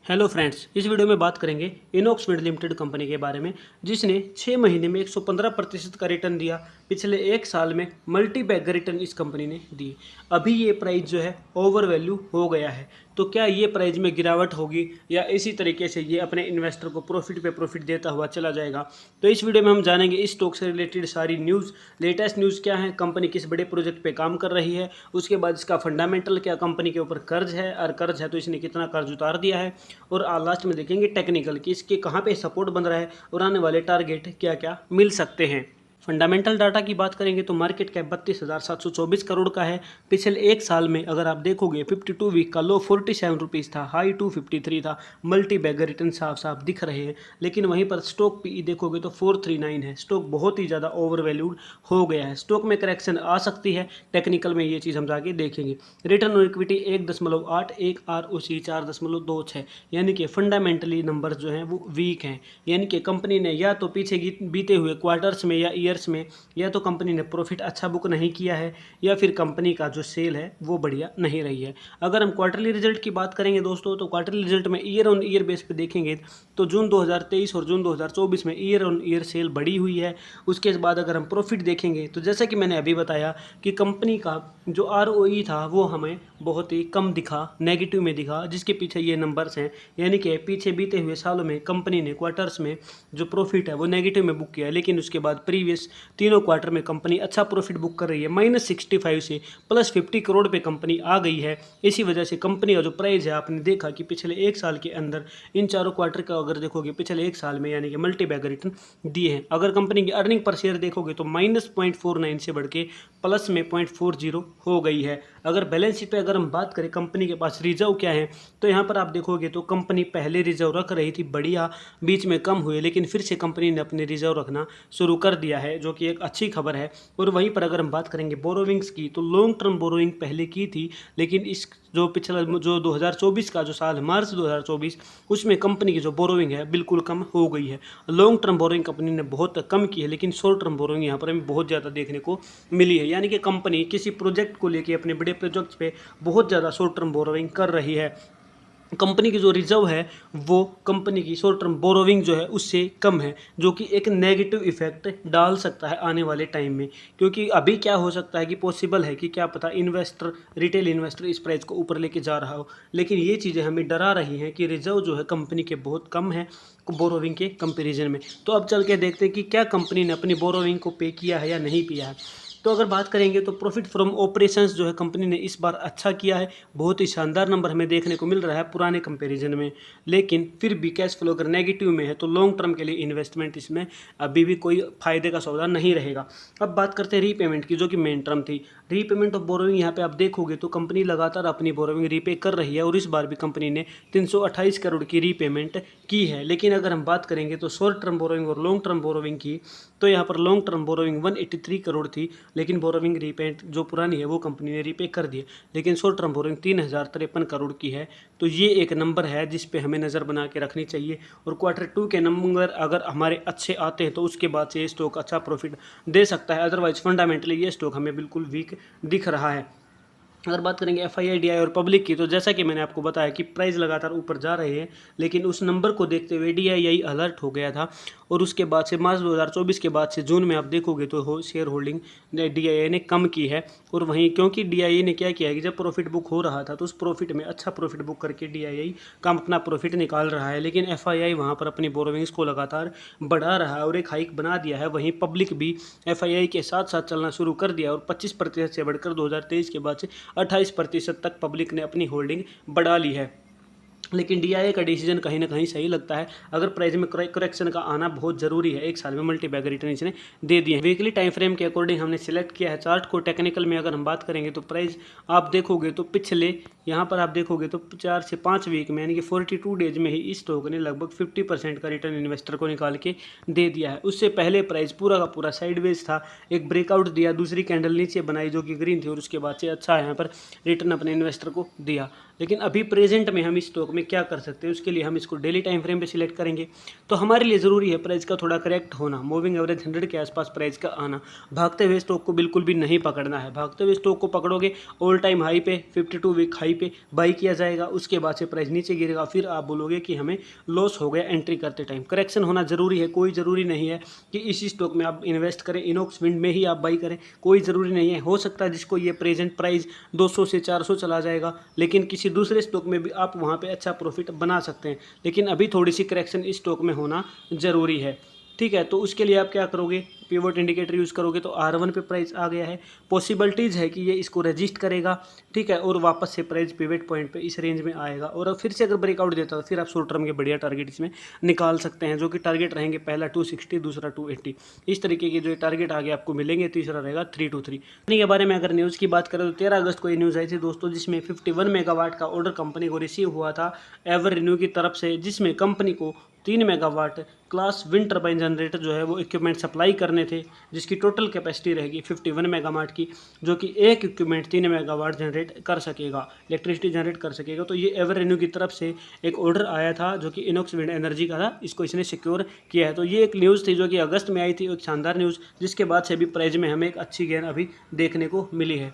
Hello friends, इस video में बात करेंगे इनॉक्स विंड लिमिटेड कंपनी के बारे में, जिसने 6 महीने में 115% का रिटर्न दिया। पिछले एक साल में मल्टी बैग का रिटर्न इस कंपनी ने दिए। अभी ये प्राइस जो है ओवर वैल्यू हो गया है। तो क्या ये प्राइस में गिरावट होगी या इसी तरीके से ये अपने इन्वेस्टर को प्रॉफिट पे प्रॉफिट देता हुआ चला जाएगा? तो इस वीडियो में हम जानेंगे इस स्टॉक से रिलेटेड सारी न्यूज़। लेटेस्ट न्यूज़ क्या है, कंपनी किस बड़े प्रोजेक्ट पे काम कर रही है, उसके बाद इसका फंडामेंटल क्या, कंपनी के ऊपर कर्ज है और कर्ज है तो इसने कितना कर्ज उतार दिया है, और लास्ट में देखेंगे टेक्निकल कि इसके कहाँ पे सपोर्ट बन रहा है और आने वाले टारगेट क्या क्या मिल सकते हैं। फंडामेंटल डाटा की बात करेंगे तो मार्केट कैप 32,724 करोड़ का है। पिछले एक साल में अगर आप देखोगे 52 वीक का लो 47 रुपीज़ था, हाई 253 था। मल्टी बैगर रिटर्न साफ साफ दिख रहे हैं, लेकिन वहीं पर स्टॉक पी देखोगे तो 439 है। स्टॉक बहुत ही ज़्यादा ओवर वैल्यूड हो गया है। स्टॉक में करेक्शन आ सकती है, टेक्निकल में ये चीज़ हम जाके देखेंगे। रिटर्न ऑन इक्विटी 1.8, एक ROC 4.26, यानी कि फंडामेंटली नंबर जो हैं वो वीक हैं। यानी कि कंपनी ने या तो पीछे बीते हुए क्वार्टर्स में या ईयर्स में या तो कंपनी ने प्रॉफिट अच्छा बुक नहीं किया है, या फिर कंपनी का जो सेल है वो बढ़िया नहीं रही है। अगर हम क्वार्टरली रिजल्ट की बात करेंगे दोस्तों, तो क्वार्टरली रिजल्ट में ईयर ऑन ईयर बेस पे देखेंगे तो जून 2023 और जून 2024 में ईयर ऑन ईयर सेल बढ़ी हुई है। उसके बाद अगर हम प्रॉफिट देखेंगे तो जैसा कि मैंने अभी बताया कि कंपनी का जो ROE था वो हमें बहुत ही कम दिखा, नेगेटिव में दिखा, जिसके पीछे ये नंबर्स हैं। यानी कि पीछे बीते हुए सालों में कंपनी ने क्वार्टर्स में जो प्रॉफिट है वो नेगेटिव में बुक किया है, लेकिन उसके बाद प्रीवियस तीनों क्वार्टर में कंपनी अच्छा प्रॉफिट बुक कर रही है। -65 से +50 करोड़ पे कंपनी आ गई है। इसी वजह से कंपनी का जो प्राइस है, आपने देखा कि पिछले एक साल के अंदर इन चारों क्वार्टर का अगर देखोगे पिछले एक साल में, यानी कि मल्टी बैग रिटर्न दिए हैं। अगर कंपनी की अर्निंग पर शेयर देखोगे तो -0.49 से बढ़ के प्लस में 0.40 हो गई है। अगर बैलेंस शीट पे अगर हम बात करें कंपनी के पास रिजर्व क्या है, तो यहाँ पर आप देखोगे तो कंपनी पहले रिजर्व रख रही थी बढ़िया, बीच में कम हुए, लेकिन फिर से कंपनी ने अपने रिजर्व रखना शुरू कर दिया है, जो कि एक अच्छी खबर है। और वहीं पर अगर हम बात करेंगे बोरोविंग्स की, तो लॉन्ग टर्म बोरोविंग पहले की थी, लेकिन इस जो पिछला जो 2024 का जो साल है, मार्च 2024, उसमें कंपनी की जो बोरोविंग है बिल्कुल कम हो गई है। लॉन्ग टर्म बोरोविंग कंपनी ने बहुत कम की है, लेकिन शॉर्ट टर्म बोरोविंग यहाँ पर हमें बहुत ज़्यादा देखने को मिली है। यानी कि कंपनी किसी प्रोजेक्ट को लेकर अपने बड़े प्रोजेक्ट्स पे बहुत ज़्यादा शॉर्ट टर्म बोरोविंग कर रही है। कंपनी की जो रिजर्व है वो कंपनी की शॉर्ट टर्म बोरोविंग जो है उससे कम है, जो कि एक नेगेटिव इफेक्ट डाल सकता है आने वाले टाइम में। क्योंकि अभी क्या हो सकता है कि पॉसिबल है कि क्या पता इन्वेस्टर, रिटेल इन्वेस्टर इस प्राइस को ऊपर लेके जा रहा हो, लेकिन ये चीज़ें हमें डरा रही हैं कि रिजर्व जो है कंपनी के बहुत कम है बोरोविंग के कंपेरिजन में। तो अब चल के देखते हैं कि क्या कंपनी ने अपनी बोरोविंग को पे किया है या नहीं किया है। तो अगर बात करेंगे तो प्रॉफिट फ्रॉम ऑपरेशंस जो है कंपनी ने इस बार अच्छा किया है, बहुत ही शानदार नंबर हमें देखने को मिल रहा है पुराने कंपैरिजन में। लेकिन फिर भी कैश फ्लो अगर नेगेटिव में है तो लॉन्ग टर्म के लिए इन्वेस्टमेंट इसमें अभी भी कोई फायदे का सौदा नहीं रहेगा। अब बात करते हैं रीपेमेंट की, जो कि मेन टर्म थी। रीपेमेंट ऑफ बोरोविंग, यहाँ पे आप देखोगे तो कंपनी लगातार अपनी बोरोविंग रीपे कर रही है, और इस बार भी कंपनी ने 328 करोड़ की रीपेमेंट की है। लेकिन अगर हम बात करेंगे तो शॉर्ट टर्म बोरोविंग और लॉन्ग टर्म बोरोविंग की, तो यहाँ पर लॉन्ग टर्म बोरोविंग 183 करोड़ थी, लेकिन बोरोविंग रीपेमेंट जो पुरानी है वो कंपनी ने रीपे कर दी है। लेकिन शॉर्ट टर्म बोरोविंग 3053 करोड़ की है। तो ये एक नंबर है जिस पे हमें नज़र बना के रखनी चाहिए। और Q2 के नंबर अगर हमारे अच्छे आते हैं तो उसके बाद से ये स्टॉक अच्छा प्रॉफिट दे सकता है, अदरवाइज फंडामेंटली ये स्टॉक हमें बिल्कुल वीक दिख रहा है। अगर बात करेंगे FII DI और पब्लिक की, तो जैसा कि मैंने आपको बताया कि प्राइस लगातार ऊपर जा रहे हैं, लेकिन उस नंबर को देखते हुए DII अलर्ट हो गया था। और उसके बाद से मार्च 2024 के बाद से जून में आप देखोगे तो शेयर होल्डिंग DII ने कम की है। और वहीं क्योंकि DII ने क्या किया कि जब प्रॉफिट बुक हो रहा था तो उस प्रॉफिट में अच्छा प्रॉफिट बुक करके DII कम अपना प्रॉफिट निकाल रहा है, लेकिन FII वहाँ पर अपनी बोरोविंग्स को लगातार बढ़ा रहा है और एक हाइक बना दिया है। वहीं पब्लिक भी FII के साथ साथ चलना शुरू कर दिया और 25% से बढ़कर 2023 के बाद से 28% तक पब्लिक ने अपनी होल्डिंग बढ़ा ली है। लेकिन DII का डिसीजन कहीं ना कहीं सही लगता है। अगर प्राइस में करेक्शन का आना बहुत ज़रूरी है, एक साल में मल्टी बैग रिटर्न इसने दे दिए हैं। वीकली टाइम फ्रेम के अकॉर्डिंग हमने सिलेक्ट किया है चार्ट को। टेक्निकल में अगर हम बात करेंगे तो प्राइस आप देखोगे तो पिछले यहाँ पर आप देखोगे तो 4 से 5 वीक में, यानी कि 42 डेज में ही इस स्टॉक ने लगभग 50% का रिटर्न इन्वेस्टर को निकाल के दे दिया है। उससे पहले प्राइस पूरा का पूरा साइडवेज था, एक ब्रेकआउट दिया, दूसरी कैंडल नीचे बनाई जो कि ग्रीन थी, और उसके बाद से अच्छा यहाँ पर रिटर्न अपने इन्वेस्टर को दिया। लेकिन अभी प्रेजेंट में हम इस स्टॉक में क्या कर सकते हैं, उसके लिए हम इसको डेली टाइम फ्रेम पे सिलेक्ट करेंगे। तो हमारे लिए ज़रूरी है प्राइस का थोड़ा करेक्ट होना, मूविंग एवरेज 100 के आसपास प्राइस का आना। भागते हुए स्टॉक को बिल्कुल भी नहीं पकड़ना है। भागते हुए स्टॉक को पकड़ोगे ऑल टाइम हाई पे, 52 वीक हाई पे बाई किया जाएगा, उसके बाद से प्राइस नीचे गिरेगा, फिर आप बोलोगे कि हमें लॉस हो गया एंट्री करते टाइम। करेक्शन होना जरूरी है, कोई ज़रूरी नहीं है कि इसी स्टॉक में आप इन्वेस्ट करें, इनॉक्स विंड में ही आप बाई करें, कोई ज़रूरी नहीं है। हो सकता है जिसको ये प्रेजेंट प्राइस 200 से 400 चला जाएगा, लेकिन किसी दूसरे स्टॉक में भी आप वहाँ पे अच्छा प्रॉफिट बना सकते हैं, लेकिन अभी थोड़ी सी करेक्शन इस स्टॉक में होना ज़रूरी है। ठीक है, तो उसके लिए आप क्या करोगे, पिवट इंडिकेटर यूज़ करोगे। तो R1 पे प्राइस आ गया है, पॉसिबिलिटीज़ है कि ये इसको रजिस्ट करेगा, ठीक है, और वापस से प्राइस पिवट पॉइंट पे इस रेंज में आएगा, और फिर से अगर ब्रेकआउट देता है तो फिर आप शॉर्ट टर्म के बढ़िया टारगेट इसमें निकाल सकते हैं, जो कि टारगेट रहेंगे पहला 260, दूसरा 280, इस तरीके के जो टारगेट आगे आपको मिलेंगे। तीसरा रहेगा 323। कंपनी के बारे में अगर न्यूज़ की बात करें तो 13 अगस्त को ये न्यूज़ आई थी दोस्तों, जिसमें 51 मेगावाट का ऑर्डर कंपनी को रिसीव हुआ था एवर रिन्यू की तरफ से, जिसमें कंपनी को 3 megawatt class wind turbine generator जो है वो इक्विपमेंट सप्लाई करने थे, जिसकी टोटल कैपेसिटी रहेगी 51 मेगावाट की, जो कि एक इक्विपमेंट 3 मेगावाट जनरेट कर सकेगा, इलेक्ट्रिसिटी जनरेट कर सकेगा। तो ये एवर रिन्यू की तरफ से एक ऑर्डर आया था जो कि इनॉक्स विंड एनर्जी का था, इसको इसने सिक्योर किया है। तो ये एक न्यूज़ थी जो कि अगस्त में आई थी, एक शानदार न्यूज़, जिसके बाद से भी प्राइस में हमें एक अच्छी गेन अभी देखने को मिली है।